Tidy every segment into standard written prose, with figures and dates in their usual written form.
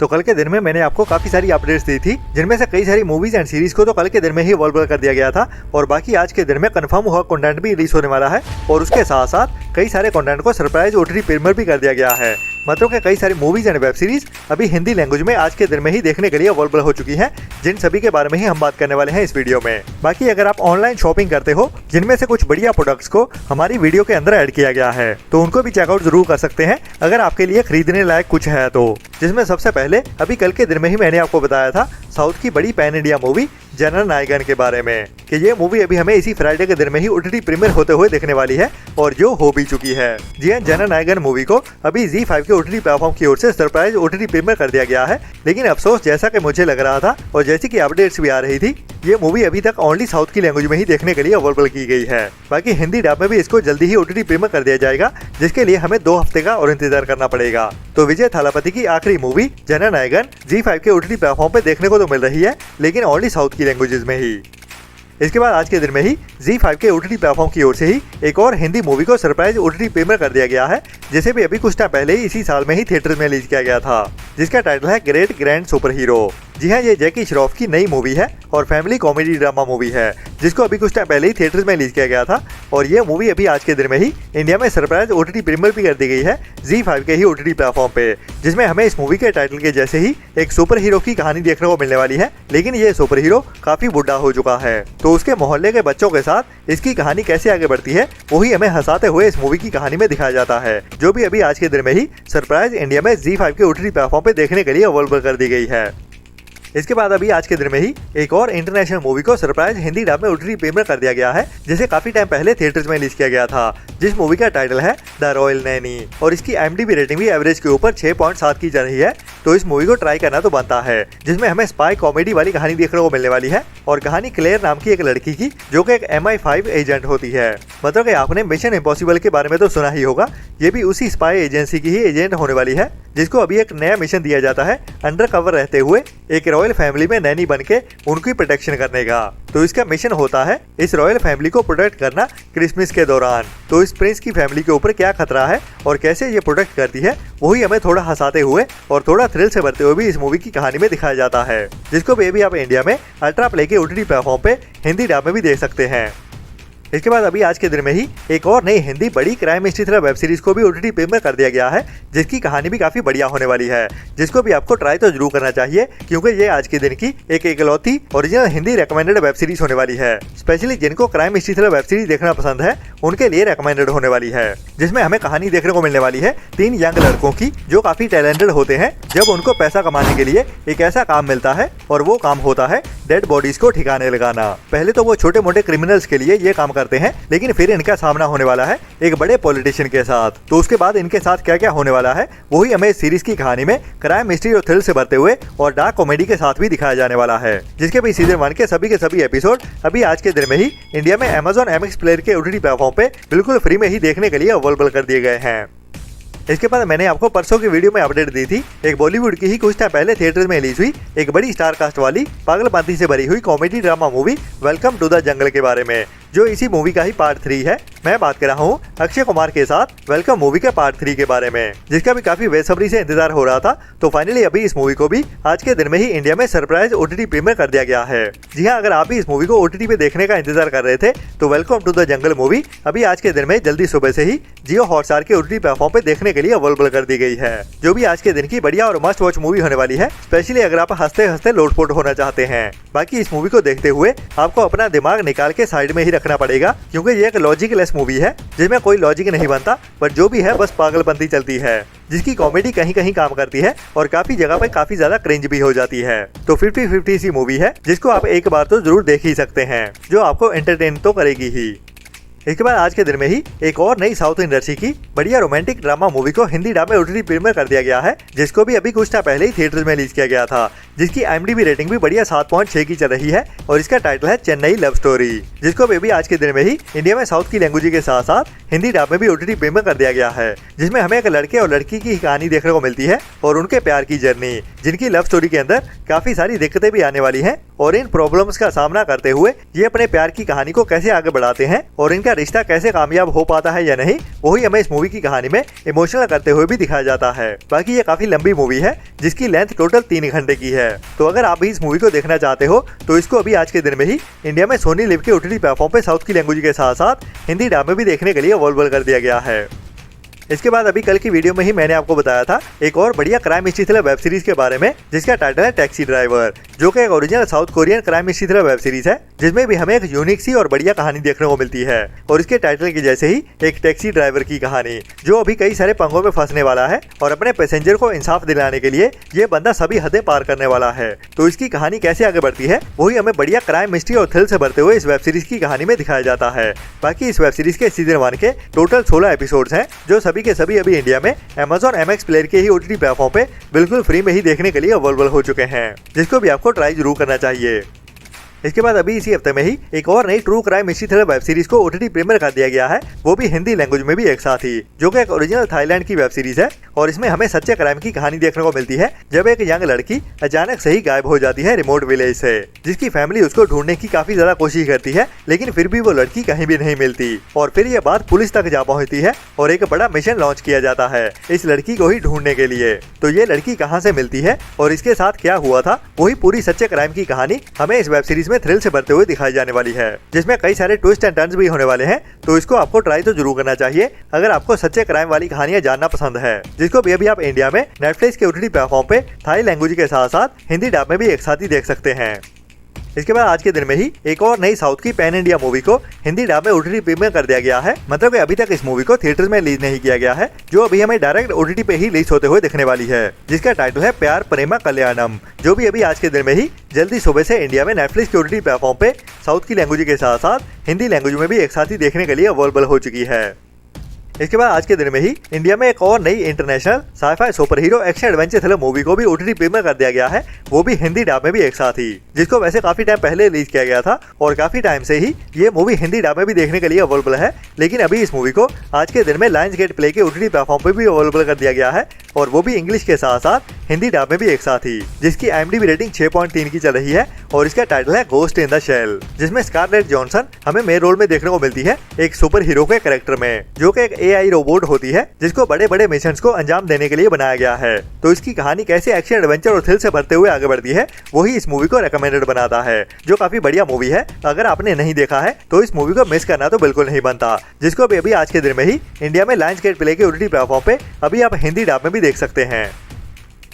तो कल के दिन में मैंने आपको काफी सारी अपडेट्स दी थी, जिनमें से कई सारी मूवीज एंड सीरीज को तो कल के दिन में ही अवेलेबल कर दिया गया था और बाकी आज के दिन में कंफर्म हुआ कंटेंट भी रिलीज होने वाला है और उसके साथ साथ कई सारे कंटेंट को सरप्राइज ओटीटी प्रीमियर भी कर दिया गया है। मतलब के कई सारी मूवीज एंड वेब सीरीज अभी हिंदी लैंग्वेज में आज के दिन में ही देखने के लिए अवेलेबल हो चुकी हैं, जिन सभी के बारे में ही हम बात करने वाले हैं इस वीडियो में। बाकी अगर आप ऑनलाइन शॉपिंग करते हो जिनमें से कुछ बढ़िया प्रोडक्ट्स को हमारी वीडियो के अंदर ऐड किया गया है, तो उनको भी चेकआउट जरूर कर सकते हैं अगर आपके लिए खरीदने लायक कुछ है तो। जिसमें सबसे पहले अभी कल के दिन में ही मैंने आपको बताया था साउथ की बड़ी पैन इंडिया मूवी जननायगन के बारे में कि ये मूवी अभी हमें इसी फ्राइडे के दिन में ही ओटीटी प्रीमियर होते हुए देखने वाली है और जो हो भी चुकी है। जी हाँ, जननायगन मूवी को अभी ZEE5 के ओटीटी प्लेटफॉर्म की ओर से सरप्राइज ओटीटी प्रीमियर कर दिया गया है, लेकिन अफसोस जैसा कि मुझे लग रहा था और जैसी कि अपडेट्स भी आ रही थी, ये मूवी अभी तक ओनली साउथ की लैंग्वेज में ही देखने के लिए अवेलेबल की गई है। बाकी हिंदी डब में भी इसको जल्दी ही ओटीटी प्रीमियर कर दिया जाएगा, जिसके लिए हमें 2 हफ्ते का और इंतजार करना पड़ेगा। तो विजय थालापति की आखिरी मूवी जननायगन ZEE5 के ओटीटी प्लेटफॉर्म पे देखने को तो मिल रही है, लेकिन ओनली साउथ की लैंग्वेजेस में ही। इसके बाद आज के दिन में ही ZEE5 के ओटीटी प्लेटफॉर्म की ओर से ही एक और हिंदी मूवी को सरप्राइज ओटीटी प्रीमियर कर दिया गया है, जिसे भी अभी कुछ टाइम पहले ही इसी साल में ही थिएटर में रिलीज किया गया था, जिसका टाइटल है ग्रेट ग्रैंड सुपर हीरो। जी हाँ, ये जैकी श्रॉफ की नई मूवी है और फैमिली कॉमेडी ड्रामा मूवी है, जिसको अभी कुछ टाइम पहले ही थिएटर्स में रिलीज किया गया था और ये मूवी अभी आज के दिन में ही इंडिया में सरप्राइज ओटीटी प्रीमियर भी कर दी गई है ZEE5 के ही ओटीटी प्लेटफॉर्म पे, जिसमें हमें इस मूवी के टाइटल के जैसे ही एक सुपर हीरो की कहानी देखने को मिलने वाली है, लेकिन ये सुपर हीरो काफी बुढ़ा हो चुका है। तो उसके मोहल्ले के बच्चों के साथ इसकी कहानी कैसे आगे बढ़ती है वही हमें हंसाते हुए इस मूवी की कहानी में दिखाया जाता है, जो भी अभी आज के दिन में ही सरप्राइज इंडिया में ZEE5 के ओटीटी प्लेटफॉर्म पे देखने के लिए अवेलेबल कर दी गई है। इसके बाद अभी आज के दिन में ही एक और इंटरनेशनल मूवी को सरप्राइज हिंदी डब में ओटीटी प्रीमियर कर दिया गया है, जिसे काफी टाइम पहले थिएटर्स में रिलीज किया गया था, जिस मूवी का टाइटल है द रॉयल नैनी और इसकी IMDb रेटिंग भी एवरेज के ऊपर 6.7 की जा रही है। तो इस मूवी को ट्राई करना तो बनता है, जिसमें हमें स्पाई कॉमेडी वाली कहानी देखने को मिलने वाली है और कहानी क्लेयर नाम की एक लड़की की, जो कि एक MI5 एजेंट होती है। मतलब कि आपने मिशन इम्पॉसिबल के बारे में तो सुना ही होगा, ये भी उसी स्पाई एजेंसी की ही एजेंट होने वाली है, जिसको अभी एक नया मिशन दिया जाता है अंडर कवर रहते हुए एक रॉयल फैमिली में नैनी बनके उनकी प्रोटेक्शन करने का। तो इसका मिशन होता है इस रॉयल फैमिली को प्रोटेक्ट करना क्रिसमस के दौरान। तो इस प्रिंस की फैमिली के ऊपर क्या खतरा है और कैसे ये प्रोटेक्ट करती है, वही हमें थोड़ा हंसाते हुए और थोड़ा थ्रिल से भरते हुए भी इस मूवी की कहानी में दिखाया जाता है, जिसको भी आप इंडिया में अल्ट्रा प्ले के ओटीटी प्लेटफॉर्म पे हिंदी डब में भी देख सकते हैं। इसके बाद अभी आज के दिन में ही एक और नई हिंदी बड़ी crime mystery thriller web series को भी ओटीटी प्रीमियर कर दिया गया है, जिसकी कहानी भी काफी बढ़िया होने वाली है, जिसको भी आपको ट्राई तो जरूर करना चाहिए, क्योंकि ये आज के दिन की एक इकलौती original Hindi recommended web series होने वाली है। स्पेशली जिनको crime mystery thriller web series देखना पसंद है उनके लिए रेकमेंडेड होने वाली है, जिसमें हमें कहानी देखने को मिलने वाली है 3 यंग लड़कों की, जो काफी टैलेंटेड होते हैं जब उनको पैसा कमाने के लिए एक ऐसा काम मिलता है और वो काम होता है डेड बॉडीज को ठिकाने लगाना। पहले तो वो छोटे मोटे क्रिमिनल्स के लिए ये काम करते हैं, लेकिन फिर इनका सामना होने वाला है एक बड़े पॉलिटिशियन के साथ। तो उसके बाद इनके साथ क्या क्या होने वाला है वही हमें इस सीरीज की कहानी में क्राइम मिस्ट्री और थ्रिल से भरते हुए और डार्क कॉमेडी के साथ भी दिखाया जाने वाला है, जिसके भी सीजन 1 के सभी एपिसोड अभी आज के दिन में ही इंडिया में Amazon MX प्लेयर के ओटीटी प्लेटफॉर्म पे बिल्कुल फ्री में ही देखने के लिए अवेलेबल कर दिए गए हैं। इसके बाद मैंने आपको परसों की वीडियो में अपडेट दी थी एक बॉलीवुड की ही कुछ टाइम पहले थिएटर में रिलीज हुई एक बड़ी स्टार कास्ट वाली पागलपंती से भरी हुई comedy drama movie welcome to the jungle के बारे में, जो इसी मूवी का ही पार्ट 3 है। मैं बात कर रहा हूँ अक्षय कुमार के साथ वेलकम मूवी के पार्ट 3 के बारे में, जिसका भी काफी बेसब्री से इंतजार हो रहा था। तो फाइनली अभी इस मूवी को भी आज के दिन में ही इंडिया में सरप्राइज ओटीटी प्रीमियर कर दिया गया है। जी हाँ, अगर आप भी इस मूवी को ओटीटी पे देखने का इंतजार कर रहे थे तो welcome to the jungle movie अभी आज के दिन में जल्दी सुबह से ही जियो हॉटस्टार के ओटीटी प्लेटफॉर्म पे देखने के लिए अवेलेबल कर दी गई है, जो भी आज के दिन की बढ़िया और मस्ट वॉच मूवी होने वाली है, स्पेशली अगर आप हंसते हंसते लोटपोट होना चाहते हैं। बाकी इस मूवी को देखते हुए आपको अपना दिमाग निकाल के साइड में ही रखना पड़ेगा, क्योंकि ये एक लॉजिकलेस मूवी है जिसमें कोई लॉजिक नहीं बनता, बट जो भी है बस पागलपंती चलती है, जिसकी कॉमेडी कहीं कहीं काम करती है और काफी जगह पर काफी ज्यादा क्रिंज भी हो जाती है। तो 50-50 सी मूवी है, जिसको आप एक बार तो जरूर देख ही सकते हैं, जो आपको एंटरटेन तो करेगी ही। इसके बाद आज के दिन में ही एक और नई साउथ इंडस्ट्री की बढ़िया रोमांटिक ड्रामा मूवी को हिंदी डब में ओटीटी प्रीमियर कर दिया गया है, जिसको भी अभी कुछ टाइम पहले ही थिएटर में रिलीज किया गया था, जिसकी IMDb रेटिंग भी बढ़िया 7.6 की चल रही है और इसका टाइटल है चेन्नई लव स्टोरी, जिसको भी आज के दिन में ही इंडिया में साउथ की लैंग्वेज के साथ साथ हिंदी डब में भी ओटीटी प्रीमियर कर दिया गया है, जिसमें हमें एक लड़के और लड़की की कहानी देखने को मिलती है और उनके प्यार की जर्नी, जिनकी लव स्टोरी के अंदर काफी सारी दिक्कतें भी आने वाली हैं और इन प्रॉब्लम्स का सामना करते हुए ये अपने प्यार की कहानी को कैसे आगे बढ़ाते हैं और इनका रिश्ता कैसे कामयाब हो पाता है या नहीं, वही हमें इस मूवी की कहानी में इमोशनल करते हुए भी दिखाया जाता है। बाकी ये काफी लंबी मूवी है जिसकी लेंथ टोटल 3 घंटे की है। तो अगर आप भी इस मूवी को देखना चाहते हो तो इसको अभी आज के दिन में ही इंडिया में सोनी लिव के OTT प्लेटफॉर्म पे साउथ की लैंग्वेज के साथ साथ हिंदी डब में भी देखने के लिए अवेलेबल कर दिया गया है। इसके बाद अभी कल की वीडियो में ही मैंने आपको बताया था एक और बढ़िया crime mystery thriller web series के बारे में जिसका टाइटल है टैक्सी ड्राइवर, जो कि एक original south Korean crime mystery thriller web series है जिसमें भी हमें एक यूनिक सी और बढ़िया कहानी देखने को मिलती है। और इसके टाइटल के जैसे ही एक टैक्सी ड्राइवर की कहानी जो अभी कई सारे पंगों में फंसने वाला है और अपने पैसेंजर को इंसाफ दिलाने के लिए ये बंदा सभी हदें पार करने वाला है। तो इसकी कहानी कैसे आगे बढ़ती है वही हमें बढ़िया क्राइम मिस्ट्री और थ्रिल से भरते हुए इस वेब सीरीज की कहानी में दिखाया जाता है। बाकी इस वेब सीरीज के सीजन 1 के टोटल 16 एपिसोड्स हैं जो सभी के सभी अभी इंडिया में Amazon MX प्लेयर के ही OTT प्लेटफॉर्म पे बिल्कुल फ्री में ही देखने के लिए अवेलेबल हो चुके हैं, जिसको भी आपको ट्राई जरूर करना चाहिए। इसके बाद अभी इसी हफ्ते में ही एक और नई true crime mystery thriller web series को OTT प्रीमियर कर दिया गया है, वो भी हिंदी लैंग्वेज में भी एक साथ ही, जो कि एक ओरिजिनल थाईलैंड की वेब सीरीज है। और इसमें हमें सच्चे क्राइम की कहानी देखने को मिलती है जब एक यंग लड़की अचानक से ही गायब हो जाती है रिमोट विलेज से, जिसकी फैमिली उसको ढूंढने की काफी ज्यादा कोशिश करती है लेकिन फिर भी वो लड़की कहीं भी नहीं मिलती। और फिर ये बात पुलिस तक जा पहुंचती है और एक बड़ा मिशन लॉन्च किया जाता है इस लड़की को ही ढूंढने के लिए। तो ये लड़की कहाँ से मिलती है और इसके साथ क्या हुआ था, वही पूरी सच्चे क्राइम की कहानी हमें इस वेब सीरीज में थ्रिल से भरते हुए दिखाई जाने वाली है, जिसमें कई सारे ट्विस्ट एंड टर्न्स भी होने वाले हैं। तो इसको आपको ट्राई तो जरूर करना चाहिए अगर आपको सच्चे क्राइम वाली कहानियां जानना पसंद है, जिसको भी अभी आप इंडिया में नेटफ्लिक्स के OTT प्लेटफॉर्म पे थाई लैंग्वेज के साथ साथ हिंदी डब में भी एक साथ ही देख सकते हैं। इसके बाद आज के दिन में ही एक और नई साउथ की पैन इंडिया मूवी को हिंदी डब में OTT प्रीमियर कर दिया गया है। मतलब कि अभी तक इस मूवी को थिएटर में रिलीज नहीं किया गया है, जो अभी हमें डायरेक्ट OTT पे ही रिलीज होते हुए दिखने वाली है, जिसका टाइटल है प्यार प्रेमा कल्याणम, जो भी अभी आज के दिन में ही जल्दी सुबह से इंडिया में नेटफ्लिक्स के OTT प्लेटफॉर्म पे साउथ की लैंग्वेज के साथ साथ हिंदी लैंग्वेज में भी एक साथ ही देखने के लिए अवेलेबल हो चुकी है। इसके बाद आज के दिन में ही इंडिया में एक और नई international sci-fi super hero action adventure thriller movie को भी OTT प्रीमियर कर दिया गया है, वो भी हिंदी डब में भी एक साथ ही, जिसको वैसे काफी टाइम पहले रिलीज किया गया था और काफी टाइम से ही ये मूवी हिंदी डब में भी देखने के लिए अवेलेबल है। लेकिन अभी इस मूवी को आज के दिन में लायंस गेट प्ले के OTT प्लेटफॉर्म पे भी अवेलेबल कर दिया गया है और वो भी इंग्लिश के साथ साथ हिंदी डब में भी एक साथ ही, जिसकी IMDb रेटिंग 6.3 की चल रही है और इसका टाइटल है घोस्ट इन द शेल, जिसमें स्कारलेट जॉनसन हमें मेन रोल में देखने को मिलती है एक सुपर हीरो के कैरेक्टर में, जो कि एक AI रोबोट होती है जिसको बड़े बड़े मिशंस को अंजाम देने के लिए बनाया गया है। तो इसकी कहानी कैसे एक्शन एडवेंचर और थ्रिल से भरते हुए आगे बढ़ती है वही इस मूवी को रेकमेंडेड बनाता है, जो काफी बढ़िया मूवी है। अगर आपने नहीं देखा है तो इस मूवी को मिस करना तो बिल्कुल नहीं बनता, जिसको भी अभी आज के दिन में ही इंडिया में लायंस गेट प्ले के OTT प्लेटफॉर्म पे अभी आप हिंदी डब में भी देख सकते हैं।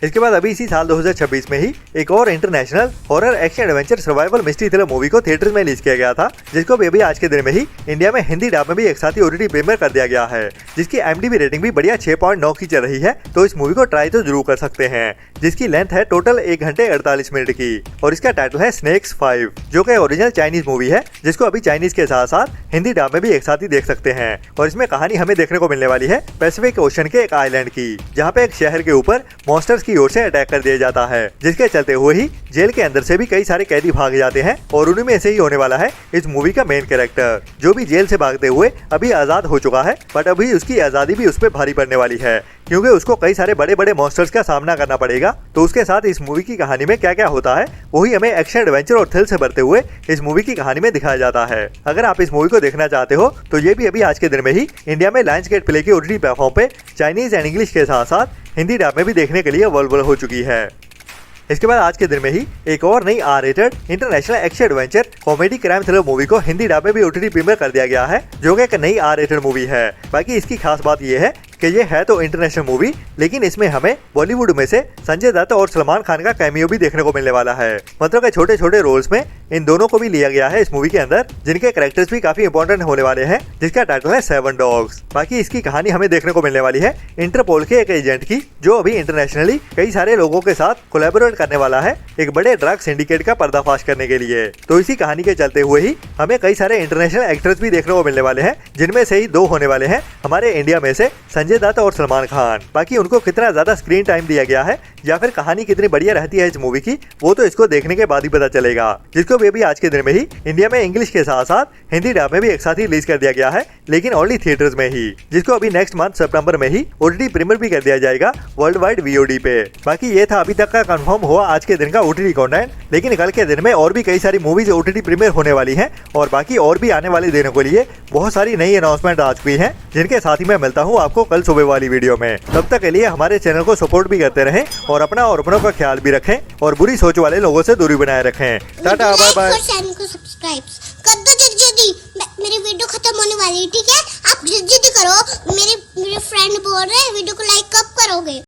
इसके बाद अभी इसी साल 2026 में ही एक और international horror action adventure survival mystery thriller movie को थिएटर में रिलीज किया गया था, जिसको भी अभी आज के दिन में ही इंडिया में हिंदी डब में भी एक साथ ही OTT प्रीमियर कर दिया गया है, जिसकी IMDb रेटिंग भी बढ़िया 6.9 की चल रही है। तो इस मूवी को ट्राई तो जरूर कर सकते हैं, जिसकी लेंथ है टोटल 1 घंटे 48 मिनट की और इसका टाइटल है स्नेक्स 5, जो कि ओरिजिनल चाइनीज मूवी है, जिसको अभी चाइनीज के साथ साथ हिंदी डब में भी एक साथ ही देख सकते हैं। और इसमें कहानी हमें देखने को मिलने वाली है पैसिफिक ओशन के एक आइलैंड की, जहाँ पे एक शहर के ऊपर मॉन्स्टर्स की ओर से अटैक कर दिया जाता है, जिसके चलते हुए ही जेल के अंदर से भी कई सारे कैदी भाग जाते हैं और उन्हीं में से ही होने वाला है इस मूवी का मेन कैरेक्टर, जो भी जेल से भागते हुए अभी आजाद हो चुका है। बट अभी उसकी आजादी भी उस पर भारी पड़ने वाली है, क्योंकि उसको कई सारे बड़े बड़े मॉन्स्टर्स का सामना करना पड़ेगा। तो उसके साथ इस मूवी की कहानी में क्या क्या होता है वही हमें एक्शन एडवेंचर और थ्रिल से भरते हुए इस मूवी की कहानी में दिखाया जाता है। अगर आप इस मूवी को देखना चाहते हो तो ये भी अभी आज के दिन में ही इंडिया में लायंस गेट प्ले के OTT प्लेटफॉर्म पे चाइनीज एंड इंग्लिश के साथ साथ हिंदी डब में भी देखने के लिए अवेलेबल हो चुकी है। इसके बाद आज के दिन में ही एक और नई R-रेटेड international action adventure comedy crime thriller movie को हिंदी डब में भी OTT प्रीमियर कर दिया गया है, जो कि एक नई R-रेटेड मूवी है। बाकी इसकी खास बात यह है कि ये है तो इंटरनेशनल मूवी, लेकिन इसमें हमें बॉलीवुड में से संजय दत्त और सलमान खान का कैमियो भी देखने को मिलने वाला है। मतलब कि छोटे छोटे रोल्स में इन दोनों को भी लिया गया है इस मूवी के अंदर, जिनके कैरेक्टर्स भी काफी इंपॉर्टेंट होने वाले हैं, जिसका टाइटल है 7 डॉग्स। बाकी इसकी कहानी हमें देखने को मिलने वाली है इंटरपोल के एक एजेंट की, जो अभी इंटरनेशनली कई सारे लोगों के साथ कोलैबोरेट करने वाला है एक बड़े ड्रग सिंडिकेट का पर्दाफाश करने के लिए। तो इसी कहानी के चलते हुए ही हमें कई सारे इंटरनेशनल एक्टर्स भी देखने को मिलने वाले हैं, जिनमें से ही 2 होने वाले हैं हमारे इंडिया में से संजय दत्त और सलमान खान। बाकी उनको कितना ज्यादा स्क्रीन टाइम दिया गया है या फिर कहानी कितनी बढ़िया रहती है इस मूवी की, वो तो इसको देखने के बाद ही पता चलेगा, जिसको भी अभी आज के दिन में ही इंडिया में इंग्लिश के साथ साथ हिंदी डब में भी एक साथ ही रिलीज कर दिया गया है, लेकिन ओनली थिएटर्स में ही, जिसको अभी नेक्स्ट मंथ सितंबर में ही ओटीटी प्रीमियर भी कर दिया जाएगा वर्ल्ड वाइड वीओडी पे। बाकी ये था अभी तक का कंफर्म हुआ आज के दिन का ओटीटी कंटेंट, लेकिन कल के दिन में और भी कई सारी मूवीज ओटीटी प्रीमियर होने वाली हैं और बाकी और भी आने वाले दिनों के लिए बहुत सारी नई अनाउंसमेंट आ चुकी हैं, जिनके साथ ही मैं मिलता हूँ आपको कल सुबह वाली वीडियो में। तब तक के लिए हमारे चैनल को सपोर्ट भी करते रहें और अपना और अपनों का ख्याल भी रखें और बुरी सोच वाले लोगों से दूरी बनाए रखें। Tata bye bye. चैनल को सब्सक्राइब कर दो जल्दी, मेरी वीडियो खत्म होने वाली है, ठीक है? आप जल्दी करो, मेरे फ्रेंड बोल रहे हैं वीडियो को लाइक कब करोगे?